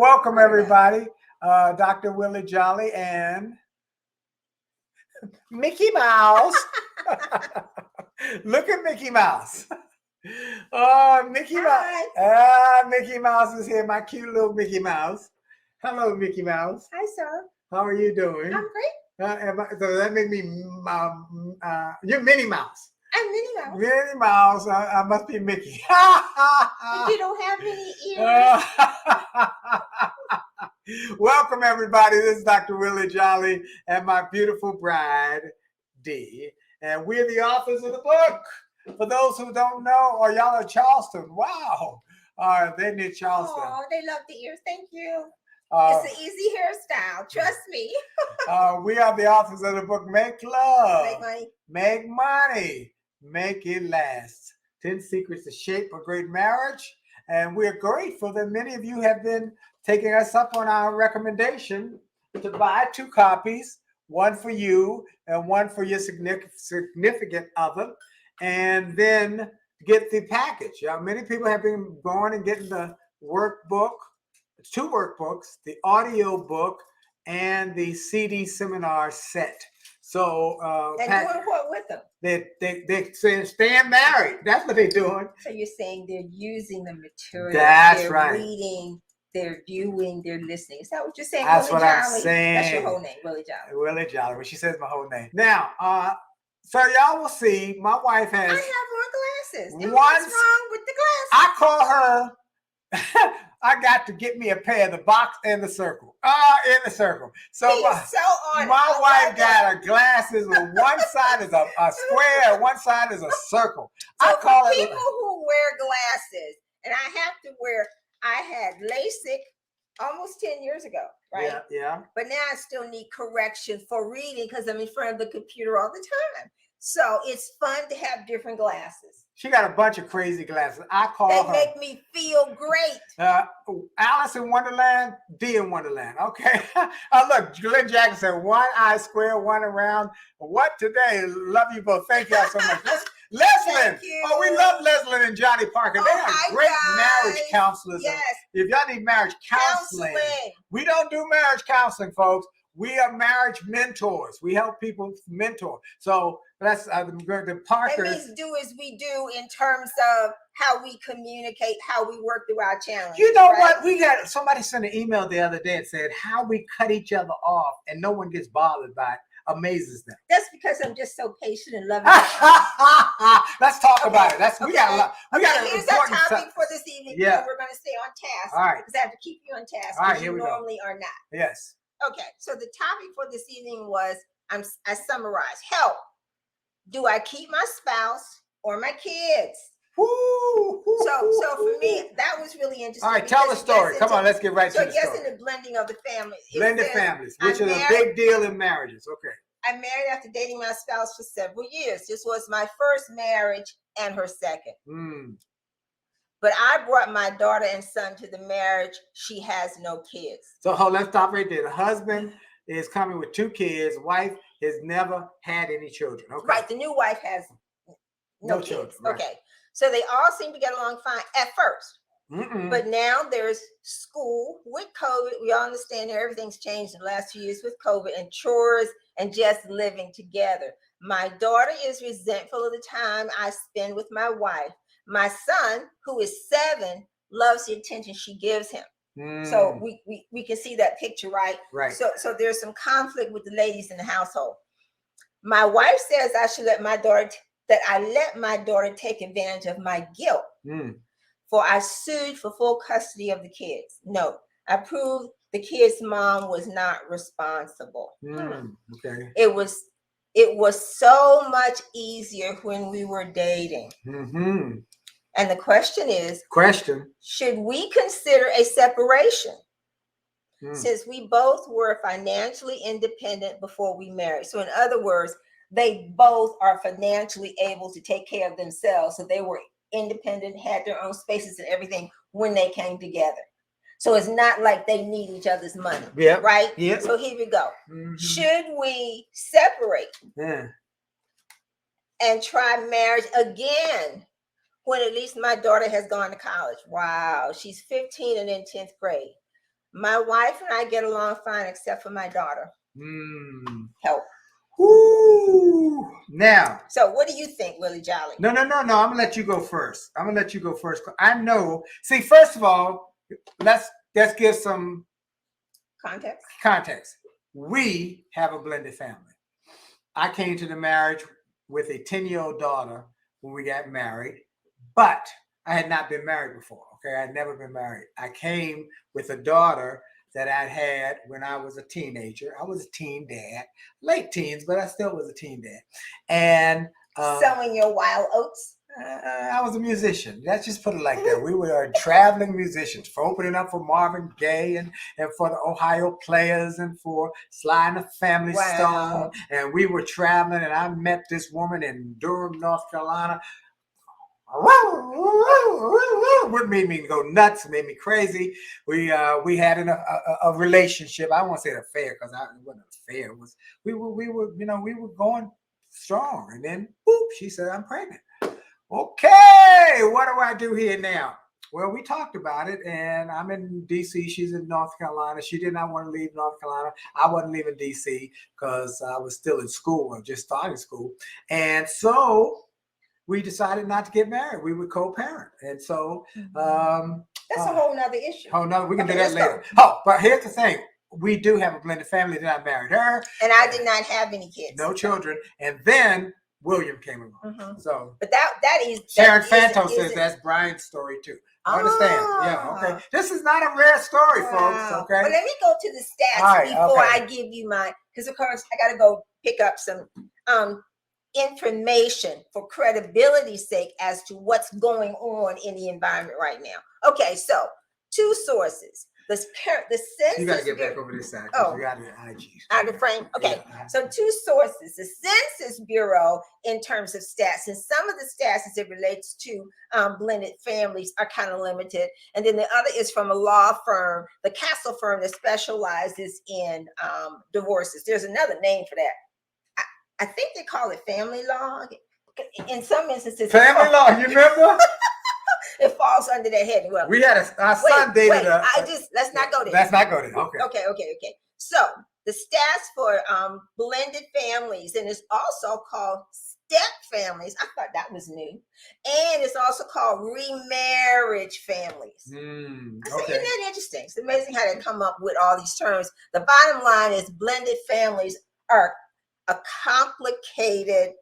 Welcome, everybody. Dr. Willie Jolley and Mickey Mouse. Look at Mickey Mouse. Oh, Mickey Mouse. Mickey Mouse is here, my cute little Mickey Mouse. Hello, Mickey Mouse. Hi, sir. How are you doing? I'm great. So that makes me, you're Minnie Mouse. I'm Minnie Mouse. Minnie Mouse. I must be Mickey. You don't have any ears. Welcome, everybody. This is Dr. Willie Jolley and my beautiful bride, Dee. And we're the authors of the book. For those who don't know, or y'all are Charleston. Wow. They're near Charleston. Oh, they love the ears. Thank you. It's an easy hairstyle. Trust me. We are the authors of the book, Make Love. Make money. Make money. Make it last. 10 Secrets to Shape a Great Marriage. And we're grateful that many of you have been taking us up on our recommendation to buy 2 copies, one for you and one for your significant other, and then get the package. Many people have been going and getting the workbook, 2 workbooks, the audio book, and the CD seminar set. So they're doing what with them? They're saying staying married. That's what they're doing. So you're saying they're using the material. That's they're right. Reading, they're viewing, they're listening. Is that what you're saying? That's Willie what I'm Jolley? saying. That's your whole name, Willie Jolley. Willie Jolley. When she says my whole name. Now, so y'all will see. My wife has. I have more glasses. What's wrong with the glasses? I call her. I got to get me a pair of the box and the circle. In the circle. So my wife got her glasses with one side is a square, one side is a circle. So I call for people who wear glasses, and I had LASIK almost 10 years ago, right? Yeah. But now I still need correction for reading because I'm in front of the computer all the time. So it's fun to have different glasses. She got a bunch of crazy glasses. I call her. They make me feel great. Alice in Wonderland, Dee in Wonderland. Okay. Look, Glenn Jackson said, 1 eye square, 1 around. What today? Love you both. Thank y'all so much. Leslin. Oh, we love Leslin and Johnny Parker. They are great marriage counselors. Yes. If y'all need marriage counseling, we don't do marriage counseling, folks. We are marriage mentors. We help people mentor. So that's the Parkers. That means do as we do in terms of how we communicate, how we work through our challenges. You know what? We got somebody sent an email the other day and said how we cut each other off and no one gets bothered by it amazes them. That's because I'm just so patient and loving. Let's talk about it. We got a lot. Here's our topic for this evening. Yeah. We're going to stay on task. All right. Because I have to keep you on task. All right, here we normally are not. Yes. Okay, so the topic for this evening was, I summarized, help. Do I keep my spouse or my kids? So for me, that was really interesting. All right, tell the story. Come on, let's get right to the story. So yes, in the blending of the families. Blended families, which is a big deal in marriages. Okay. I married after dating my spouse for several years. This was my first marriage and her second. But I brought my daughter and son to the marriage. She has no kids. So let's stop right there. The husband is coming with 2 kids. Wife has never had any children. Okay. Right. The new wife has no kids. Children. Right. Okay. So they all seem to get along fine at first. But now there's school with COVID. We all understand that everything's changed in the last few years with COVID and chores and just living together. My daughter is resentful of the time I spend with my wife. My son, who is 7, loves the attention she gives him. So we can see that picture, right? Right. So there's some conflict with the ladies in the household. My wife says I should let my daughter take advantage of my guilt. For I sued for full custody of the kids. No, I proved the kids' mom was not responsible. Okay. It was so much easier when we were dating. And the question is, should we consider a separation? Since we both were financially independent before we married. So in other words, they both are financially able to take care of themselves. So they were independent, had their own spaces and everything when they came together. So it's not like they need each other's money. Right? So here we go. Should we separate and try marriage again when at least my daughter has gone to college? Wow, she's 15 and in 10th grade. My wife and I get along fine, except for my daughter. Help. Woo. Now. So what do you think, Willie Jolley? No. I'm gonna let you go first. I know. See, first of all, let's give some context. We have a blended family. I came to the marriage with a 10-year-old daughter when we got married, but I had not been married before. Okay, I had never been married. I came with a daughter that I had when I was a teenager. I was a teen dad, late teens, but I still was a teen dad. And sowing your wild oats. I was a musician. Let's just put it like that. We were traveling musicians, for opening up for Marvin Gaye and for the Ohio Players and for Sly and the Family Stone. And we were traveling, and I met this woman in Durham, North Carolina. What made me go nuts, made me crazy. We had a relationship. I won't say an affair because it wasn't an affair. It was we were going strong, and then boop, she said, "I'm pregnant." Okay, what do I do here now? Well, we talked about it, and I'm in D.C. She's in North Carolina. She did not want to leave North Carolina. I wasn't leaving D.C. because I was still in school or just starting school, and so we decided not to get married. We would co-parent. And so that's a whole nother issue. We can do that later. Oh, but here's the thing. We do have a blended family. Then I married her. And I did not have any kids. No children. And then William came along. So but that is Sharon Fanto says that's Brian's story too. Understand? Yeah, okay. This is not a rare story, folks. Okay. Well, let me go to the stats before I give you my, because of course I gotta go pick up some information for credibility's sake as to what's going on in the environment right now. Okay, so 2 sources. The Census. You gotta get back over this side. Oh, you got it IG. Out of frame. Okay, so 2 sources. The Census Bureau in terms of stats, and some of the stats as it relates to blended families are kind of limited. And then the other is from a law firm, the Castle firm that specializes in divorces. There's another name for that. I think they call it family law. In some instances, family law. You remember? It falls under that head. Well, we had our son dated. Let's not go there. Let's not go there. Okay. Okay. So the stats for blended families, and it's also called step families. I thought that was new, and it's also called remarriage families. Isn't that interesting? It's amazing how they come up with all these terms. The bottom line is blended families are a complicated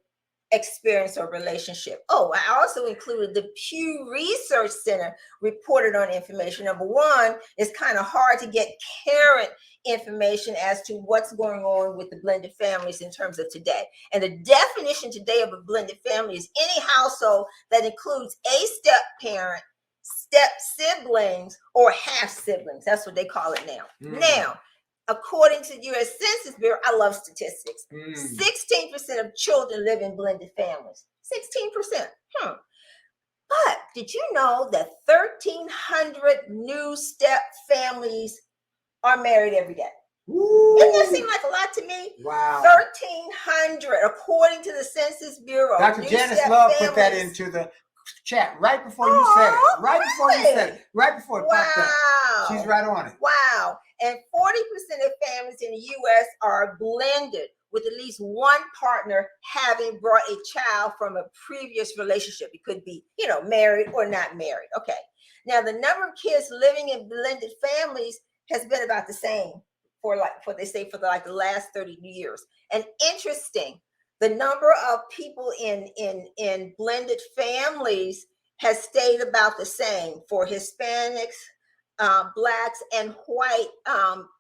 experience or relationship. Oh, I also included the Pew Research Center reported on information. Number 1, it's kind of hard to get current information as to what's going on with the blended families in terms of today. And the definition today of a blended family is any household that includes a step parent, step siblings, or half siblings. That's what they call it now. Now, according to the U.S. Census Bureau, I love statistics. 16% of children live in blended families. 16%. But did you know that 1,300 new step families are married every day? Doesn't that seem like a lot to me? Wow. 1,300, according to the Census Bureau. Dr. Janice Love put that into the chat right before you said it. Right before you said it. Right before it popped up. She's right on it. Wow. And 40% of families in the U.S. are blended, with at least one partner having brought a child from a previous relationship. It could be, married or not married. Okay. Now, the number of kids living in blended families has been about the same for the last 30 years. And interesting, the number of people in blended families has stayed about the same for Hispanics, Blacks, and white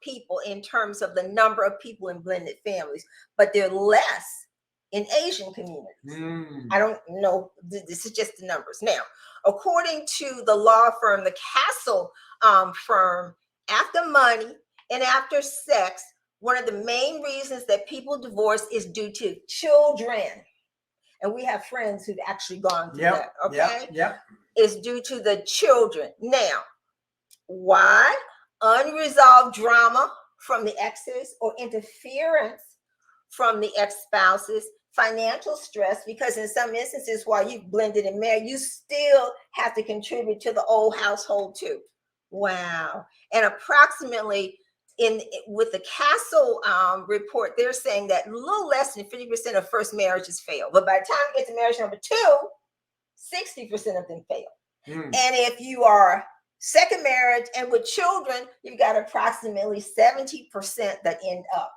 people in terms of the number of people in blended families, but they're less in Asian communities. I don't know. This is just the numbers. Now, according to the law firm, the Castle firm, after money and after sex, one of the main reasons that people divorce is due to children. And we have friends who've actually gone through that. Okay. Yep. It's due to the children. Now, why? Unresolved drama from the exes or interference from the ex-spouses, financial stress, because in some instances, while you've blended and married, you still have to contribute to the old household too. Wow. And approximately with the Castle report, they're saying that a little less than 50% of first marriages fail. But by the time you get to marriage number 2, 60% of them fail. And if you are second marriage and with children, you've got approximately 70% that end up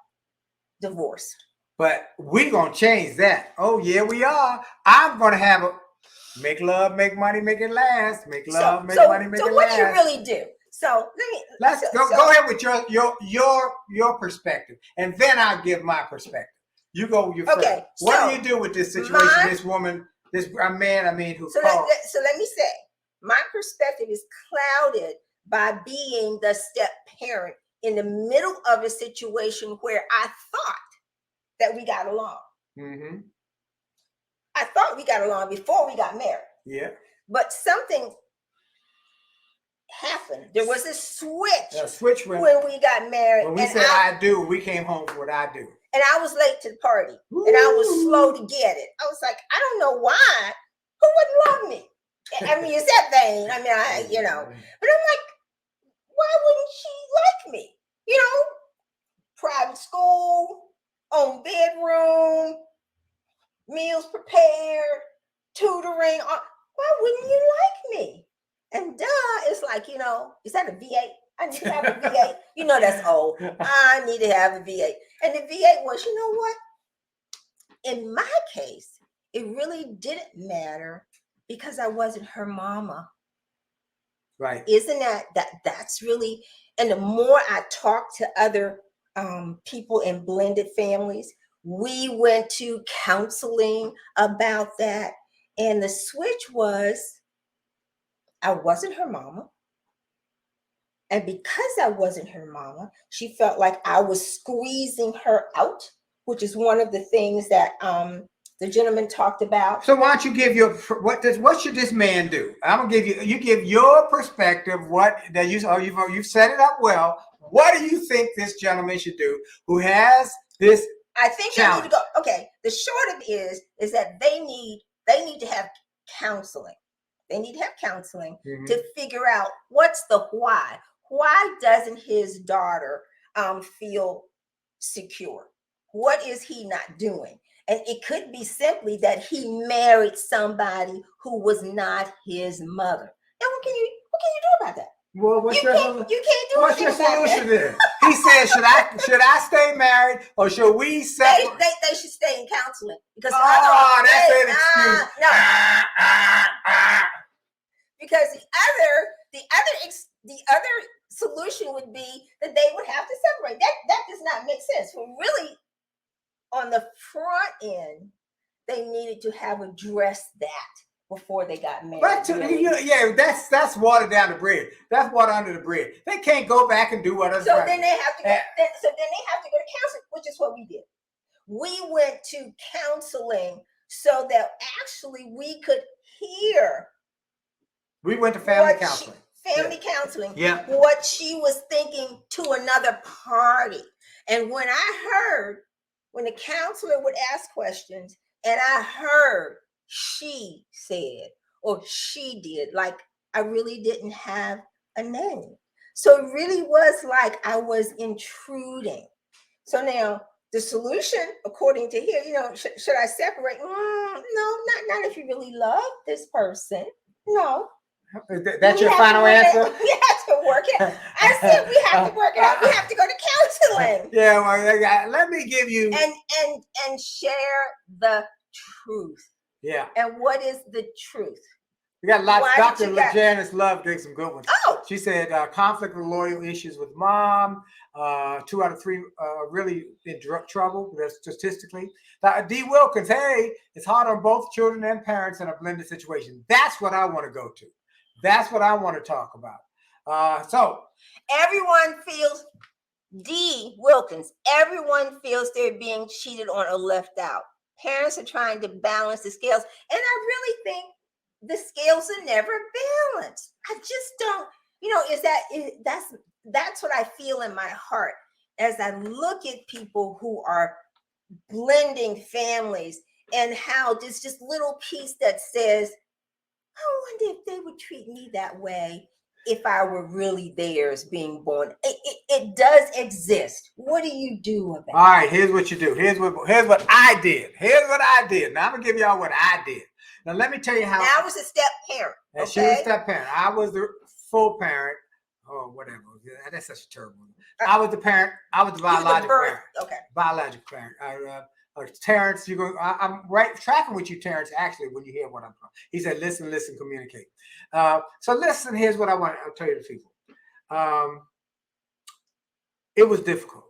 divorced. But we're going to change that. Oh, yeah, we are. I'm going to have a make love, make money, make it last. Make love, make money, make it last. So what do you really do? So let's go ahead with your perspective, and then I'll give my perspective. You go your first. What do you do with this situation? This woman, this man, who called. So let me say, my perspective is clouded by being the step parent in the middle of a situation where I thought that we got along. Mm-hmm. I thought we got along before we got married. Yeah. But something happened. There was a switch. A switch when we got married. When we said I do, we came home for what I do. And I was late to the party. Ooh. And I was slow to get it. I was like, I don't know why. Who wouldn't love me? I mean, it's that vein. I mean, But I'm like, why wouldn't she like me? Private school, own bedroom, meals prepared, tutoring. Why wouldn't you like me? And it's like, is that a V8? I need to have a V8. That's old. I need to have a V8. And the V8 was, you know what? In my case, it really didn't matter because I wasn't her mama. Right. Isn't that's really, and the more I talk to other people in blended families, we went to counseling about that. And the switch was, I wasn't her mama. And because I wasn't her mama, she felt like I was squeezing her out, which is one of the things that the gentleman talked about. So why don't you give what should this man do? I'm gonna give you give your perspective. You've set it up well. What do you think this gentleman should do who has this? I think challenge? They need to go. Okay, the short of it is that they need to have counseling. They need to have counseling to figure out what's the why. Why doesn't his daughter feel secure? What is he not doing? And it could be simply that he married somebody who was not his mother. Now, what can you do about that? Well, you can't do what's your solution then? He said, should I stay married or should we separate? They should stay in counseling because that's an excuse. Because the other solution would be that they would have to separate. That does not make sense. Well, really, on the front end, they needed to have addressed that before they got married. That's water down the bread. That's water under the bread. They can't go back and do what else. So then they have to go. So then they have to go to counseling, which is what we did. We went to counseling so that actually we could hear. We went to family counseling. Counseling. Yeah. What she was thinking to another party. And when the counselor would ask questions and I heard she said or she did, like I really didn't have a name. So it really was like I was intruding. So now the solution, according to here, should I separate? No, not if you really love this person. No. That's your final answer? We have to work it out. I said we have to work it out. We have to go to counseling. Yeah, well, let me give you and share the truth. Yeah. And what is the truth? We got lots. Dr. Janice Love gave some good ones. Oh. She said conflict with loyal issues with mom. 2 out of 3 really in trouble. That's statistically. D. Wilkins, hey, it's hard on both children and parents in a blended situation. That's what I want to go to. That's what I want to talk about. So everyone feels, D. Wilkins, everyone feels they're being cheated on or left out. Parents are trying to balance the scales. And I really think the scales are never balanced. I just don't, that's what I feel in my heart as I look at people who are blending families and how there's just little piece that says, I wonder if they would treat me that way if I were really theirs being born? It does exist. What do you do about it? All right, here's what you do. Here's what I did. Here's what I did. Now I'm gonna give y'all what I did. Now let me tell you how. Now I was a step parent. And okay? she was a step parent. I was the full parent. Oh, whatever. That's such a terrible one. I was the parent. I was the biological parent. Okay. Biological parent. Terrence, I'm right tracking with you, Terrence, actually, when you hear what I'm talking. He said, listen, communicate. So listen, here's what I'll tell you to people. It was difficult.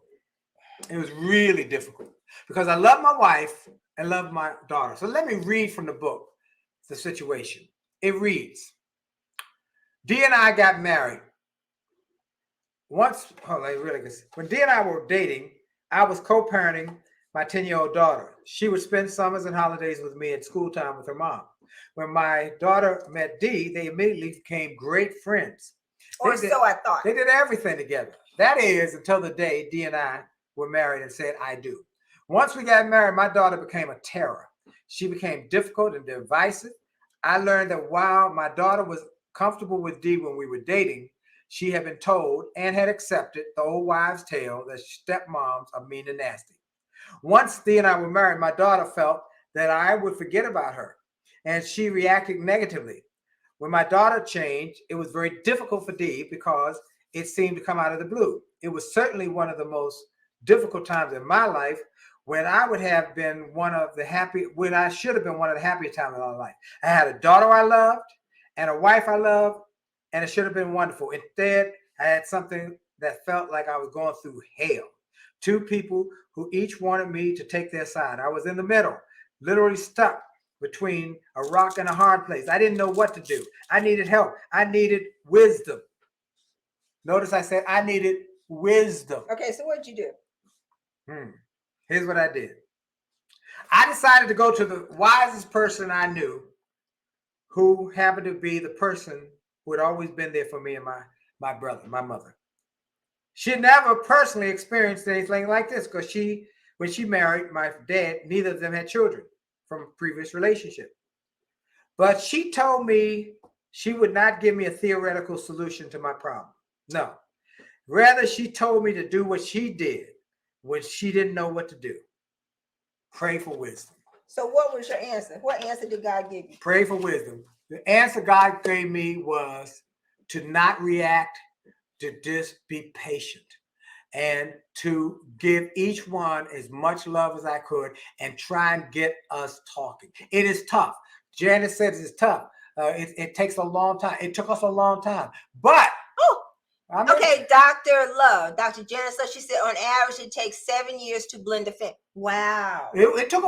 It was really difficult because I love my wife and love my daughter. So let me read from the book, the situation. It reads, Dee and I got married. When Dee and I were dating, I was co-parenting my 10-year-old daughter. She would spend summers and holidays with me at school time with her mom. When my daughter met Dee, they immediately became great friends. So I thought. They did everything together. That is, until the day Dee and I were married and said, I do. Once we got married, my daughter became a terror. She became difficult and divisive. I learned that while my daughter was comfortable with Dee when we were dating, she had been told and had accepted the old wives' tale that stepmoms are mean and nasty. Once Dee and I were married, my daughter felt that I would forget about her, and she reacted negatively. When my daughter changed, it was very difficult for Dee because it seemed to come out of the blue. It was certainly one of the most difficult times in my life when I should have been one of the happiest times in my life. I had a daughter I loved and a wife I loved, and it should have been wonderful. Instead, I had something that felt like I was going through hell. Two people who each wanted me to take their side. I was in the middle, literally stuck between a rock and a hard place. I didn't know what to do. I needed help. I needed wisdom. Notice I said I needed wisdom. Okay, so what did you do? Here's what I did. I decided to go to the wisest person I knew, who happened to be the person who had always been there for me and my brother, my mother. She never personally experienced anything like this because when she married my dad, neither of them had children from a previous relationship. But she told me she would not give me a theoretical solution to my problem. No. Rather, she told me to do what she did when she didn't know what to do. Pray for wisdom. So what was your answer? What answer did God give you? Pray for wisdom. The answer God gave me was to not react, to just be patient, and to give each one as much love as I could and try and get us talking. It is tough. Janice says it's tough. It takes a long time. It took us a long time. But okay, Dr. Love, Dr. Janice, so she said on average it takes 7 years to blend a family. Wow. It took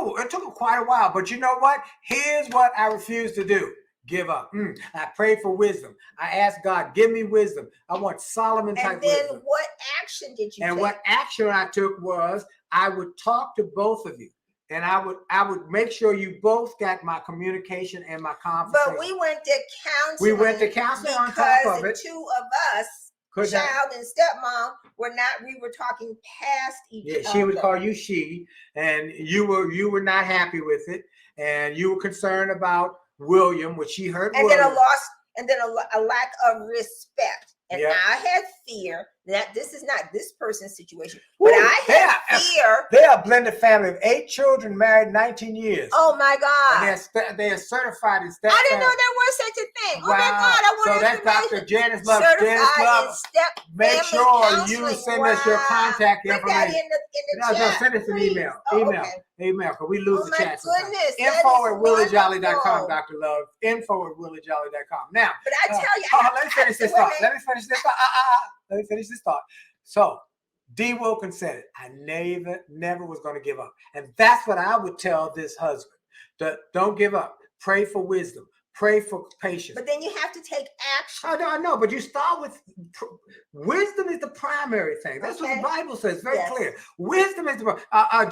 quite a while, but you know what? Here's what I refuse to do. Give up. I prayed for wisdom. I asked God, give me wisdom. I want Solomon type wisdom. And then what action did you take? And what action I took was I would talk to both of you. And I would make sure you both got my communication and my conversation. But we went to counseling. We went to counseling on top of it. Because the two of us, child and stepmom, we were talking past each other. Yeah, she would call you she, and you were not happy with it, and you were concerned about William, which she heard. And William. Then a lack of respect. And I had fear that this is not this person's situation. But I had fear. They are a blended family of 8 children, married 19 years. Oh my God. And they are certified in step. I didn't know there was such a thing. Wow. Oh my God. I want so that's Dr. Janice Love. Janice Love. Make sure you send us your contact information. Send us an email. Email, because we lose the chat sometimes. Info@williejolly.com, Dr. Love. Info@williejolly.com. Now, but I tell you, let me finish this thought. Let me finish this thought. So, Dee Wilkin said it. I never was going to give up. And that's what I would tell this husband. Don't give up. Pray for wisdom. Pray for patience. But then you have to take action. I know, but you start with wisdom is the primary thing. That's what the Bible says. Very clear. Wisdom is the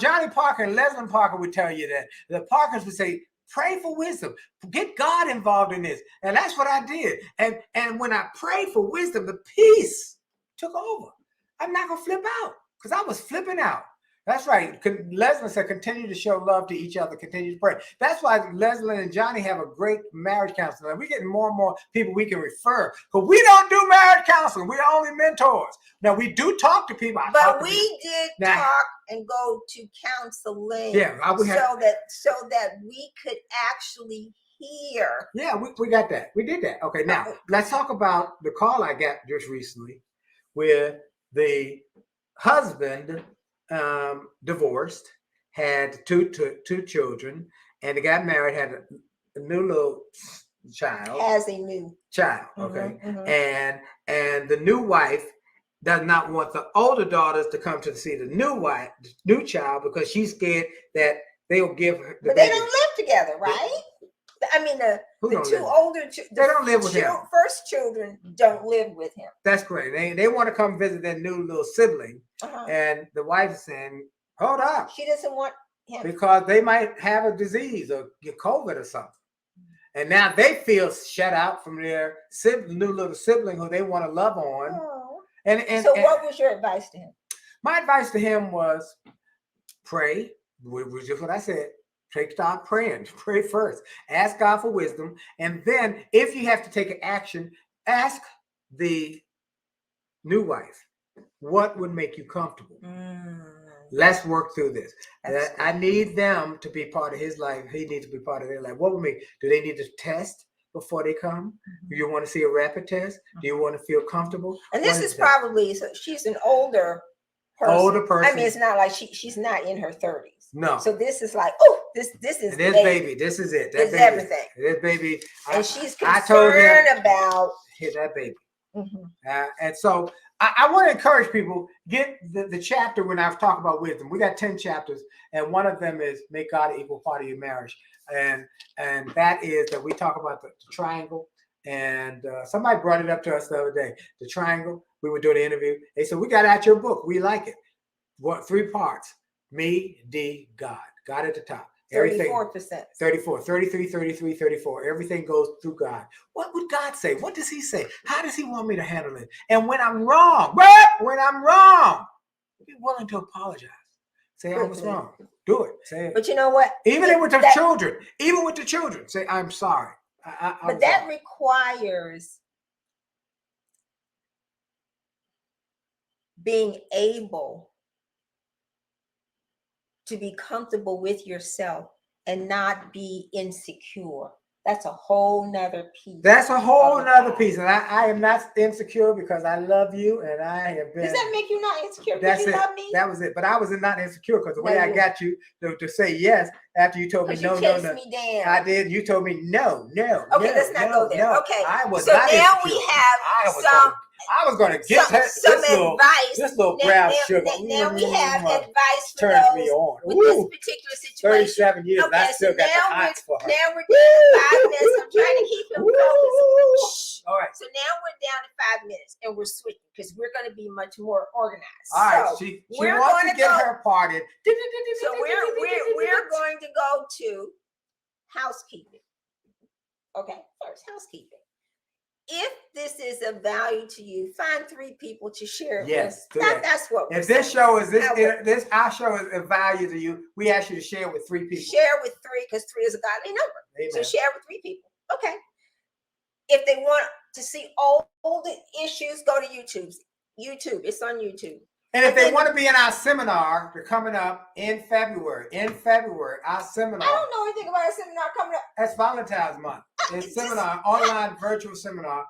Johnny Parker and Leslie Parker would tell you that. The Parkers would say, pray for wisdom. Get God involved in this. And that's what I did. And when I prayed for wisdom, the peace took over. I'm not going to flip out because I was flipping out. That's right. Leslie said, continue to show love to each other, continue to pray. That's why Leslie and Johnny have a great marriage counselor. We're getting more and more people we can refer. But we don't do marriage counseling. We're only mentors. Now, we do talk to people. But we did talk and go to counseling. Yeah, so that we could actually hear. Yeah, we got that. We did that. Okay, now, let's talk about the call I got just recently where the husband divorced, had two children, and they got married, had a new little child. Has a new child, okay. And the new wife does not want the older daughters to come to see the new child, because she's scared that they'll give her. But they don't live together, right? I mean, the two older, they don't live with him. First children don't live with him. That's correct. They want to come visit their new little sibling, and the wife is saying, "Hold up." She doesn't want him because they might have a disease or get COVID or something, and now they feel shut out from their new little sibling who they want to love on. Oh. So, what was your advice to him? My advice to him was pray. Which is what I said. Start praying. Pray first. Ask God for wisdom. And then if you have to take an action, ask the new wife, what would make you comfortable? Let's work through this. I need them to be part of his life. He needs to be part of their life. What would make? Do they need to test before they come? Do you want to see a rapid test? Do you want to feel comfortable? And this is probably, so she's an older person. I mean, it's not like she's not in her 30s. No. So this is like, oh, this is baby. This is it. This is everything. This baby. And she's concerned about that baby. And so I want to encourage people, get the chapter when I've talked about wisdom. We got 10 chapters, and one of them is make God an equal part of your marriage. And that is that we talk about the triangle. And somebody brought it up to us the other day. The triangle. We were doing an interview. They said, we got out your book. We like it. What 3 parts? Me, D, God. God at the top. Everything. 34%. 34, 33, 33, 34. Everything goes through God. What would God say? What does he say? How does he want me to handle it? And when I'm wrong, be willing to apologize. Say I was wrong. Do it. Say it. But you know what? Even with the children, say I'm sorry. But that requires being able to be comfortable with yourself and not be insecure. That's a whole nother piece. That's a whole nother piece. And I am not insecure because I love you, and I have been. Does that make you not insecure because you love me? That was it. But I was not insecure because the way I got you to say yes after you told me no. Me down. I did. You told me no. Okay, let's not go there. Okay. I was so not now insecure. we have I was going to get some advice. This little brown sugar. Now we have advice for turns those me on. with this particular situation. 37 years. Okay, I still got the hots for her. Now we're down to 5 minutes. I'm trying to keep him focused. All right. So now we're down to 5 minutes, and we're switching because we're going to be much more organized. All right. So she wants to get her parted. So we're going to go to housekeeping. Okay, first housekeeping. If this is of value to you, find 3 people to share it with. That's what we're saying. If this show is our show is of value to you, we ask you to share with 3 people. Share with 3 because 3 is a godly number. Amen. So share with 3 people. Okay. If they want to see old issues, go to YouTube. It's on YouTube. And if they want to be in our seminar, they're coming up in February. Our seminar. I don't know anything about a seminar coming up. That's Valentine's month. It's seminar, online virtual seminar.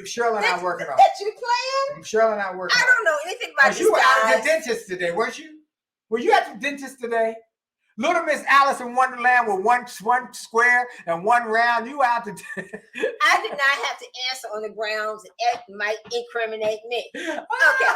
Cheryl and I are working on. That you playing? Cheryl and I are working on. I don't know anything about this. You were at the dentist today, weren't you? Were you at the dentist today? Little Miss Alice in Wonderland with one square and one round. You out to? I did not have to answer on the grounds that it might incriminate me. Okay.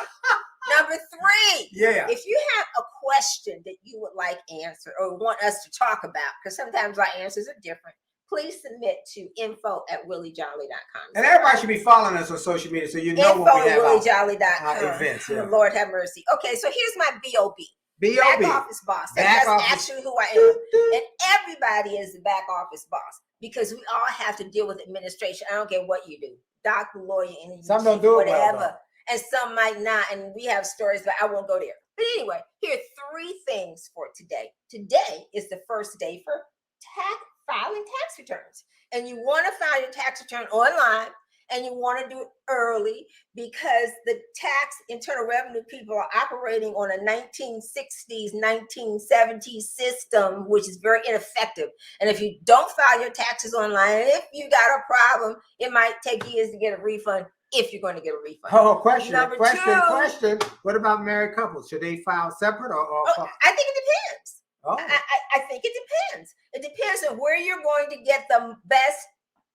Number 3. Yeah. If you have a question that you would like answered or want us to talk about, because sometimes our answers are different, please submit to info@williejolly.com. And everybody should be following us on social media so you know what we have info@williejolly.com. Events. Yeah. Lord have mercy. Okay, so here's my B.O.B. Back office boss. That's actually who I am. And everybody is the back office boss because we all have to deal with administration. I don't care what you do. Doctor, lawyer, engineer, some don't do whatever. Well, and some might not. And we have stories, but I won't go there. But anyway, here are 3 things for today. Today is the first day for filing tax returns. And you want to file your tax return online, and you want to do it early because the internal revenue people are operating on a 1960s, 1970s system, which is very ineffective. And if you don't file your taxes online, and if you got a problem, it might take years to get a refund. If you're going to get a refund. Oh, question. Question. What about married couples? Should they file separate or I think it depends. Oh. I think it depends. It depends on where you're going to get the best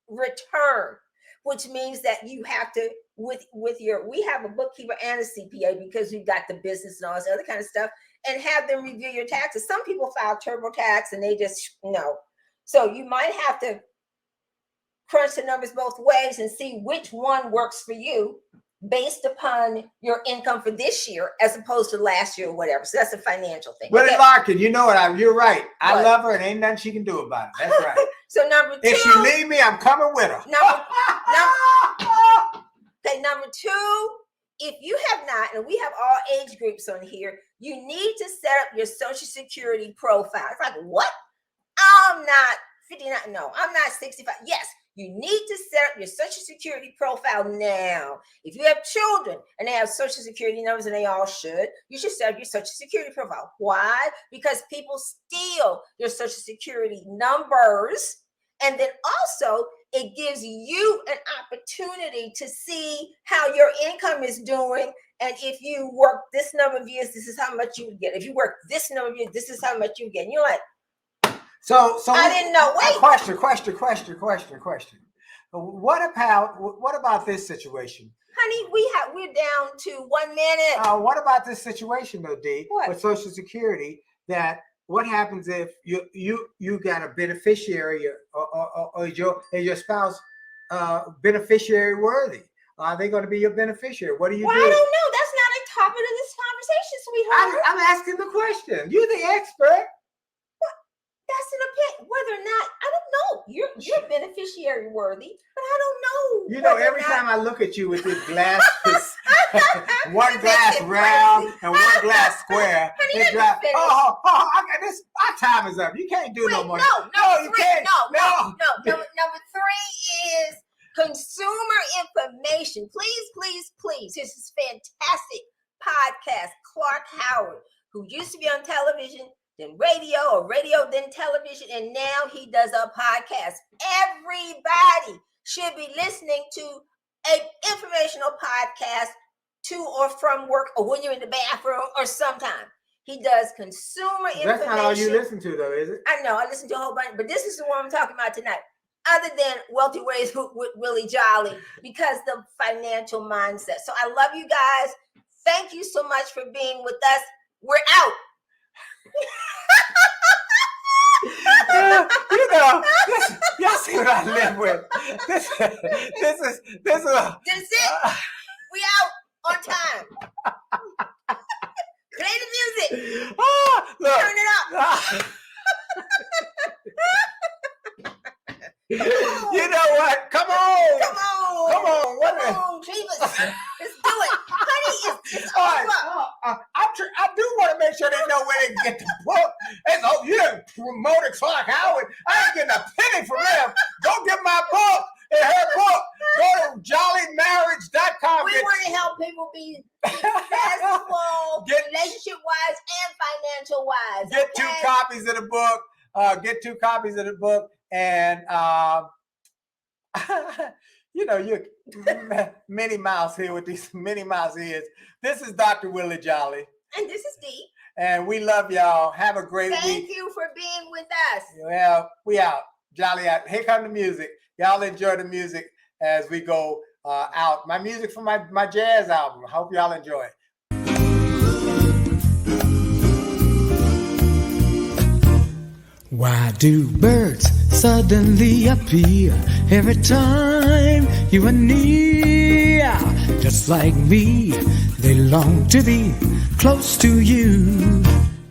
return, which means that you have to, we have a bookkeeper and a CPA because we've got the business and all this other kind of stuff, and have them review your taxes. Some people file TurboTax and they just, So you might have to crunch the numbers both ways and see which one works for you based upon your income for this year as opposed to last year or whatever. So that's a financial thing. Willie Larkin, you know what? You're right. I What? love her and ain't nothing she can do about it. That's right. So number 2. If she leave me, I'm coming with her. Number 2, if you have not, and we have all age groups on here, you need to set up your Social Security profile. It's like, what? I'm not 59. No, I'm not 65. Yes. You need to set up your Social Security profile now. If you have children and they have Social Security numbers, and they all should, you should set up your Social Security profile. Why? Because people steal your Social Security numbers. And then also, it gives you an opportunity to see how your income is doing. And if you work this number of years, this is how much you would get. If you work this number of years, this is how much you get. And you're like, So I didn't know. Wait. Question. What about this situation? Honey, we're down to 1 minute. What about this situation though, Dee? What? With Social Security, that what happens if you got a beneficiary or is your spouse beneficiary worthy? Are they going to be your beneficiary? What do you do? I don't know. That's not a topic of this conversation, sweetheart. I'm asking the question. You're the expert. That's an opinion. Whether or not, I don't know. You're beneficiary worthy, but I don't know. You know, every time I look at you with this glasses, one glass round and one glass square. I got this. Our time is up. You can't do no more. No, you can't. No. Number 3 is consumer information. Please. This is fantastic podcast. Clark Howard, who used to be on television, then radio, or radio, then television, and now he does a podcast. Everybody should be listening to an informational podcast to or from work, or when you're in the bathroom, or sometime. He does consumer information. That's not all you listen to, though, is it? I know, I listen to a whole bunch, but this is the one I'm talking about tonight. Other than Wealthy Ways with Willie Jolley, because the financial mindset. So I love you guys. Thank you so much for being with us. We're out. Y'all see what I live with. This is it. We out on time. Play the music. Look. Turn it up. You know what? Come on. Jesus. Let's do it. Honey, it's all over. right. I do want to make sure they know where they can get the book. You done promoted Clark Howard. I ain't getting a penny from them. Go get my book and her book. Go to jollymarriage.com. We want to help people be successful, relationship-wise and financial-wise. Get 2 copies of the book. Get 2 copies of the book. And, you're Minnie Mouse here with these Minnie Mouse ears. This is Dr. Willie Jolley. And this is Dee. And we love y'all. Have a great week. Thank you for being with us. Well, we out. Jolley out. Here come the music. Y'all enjoy the music as we go out. My music from my jazz album. I hope y'all enjoy it. Why do birds suddenly appear every time you are near? Just like me, they long to be close to you.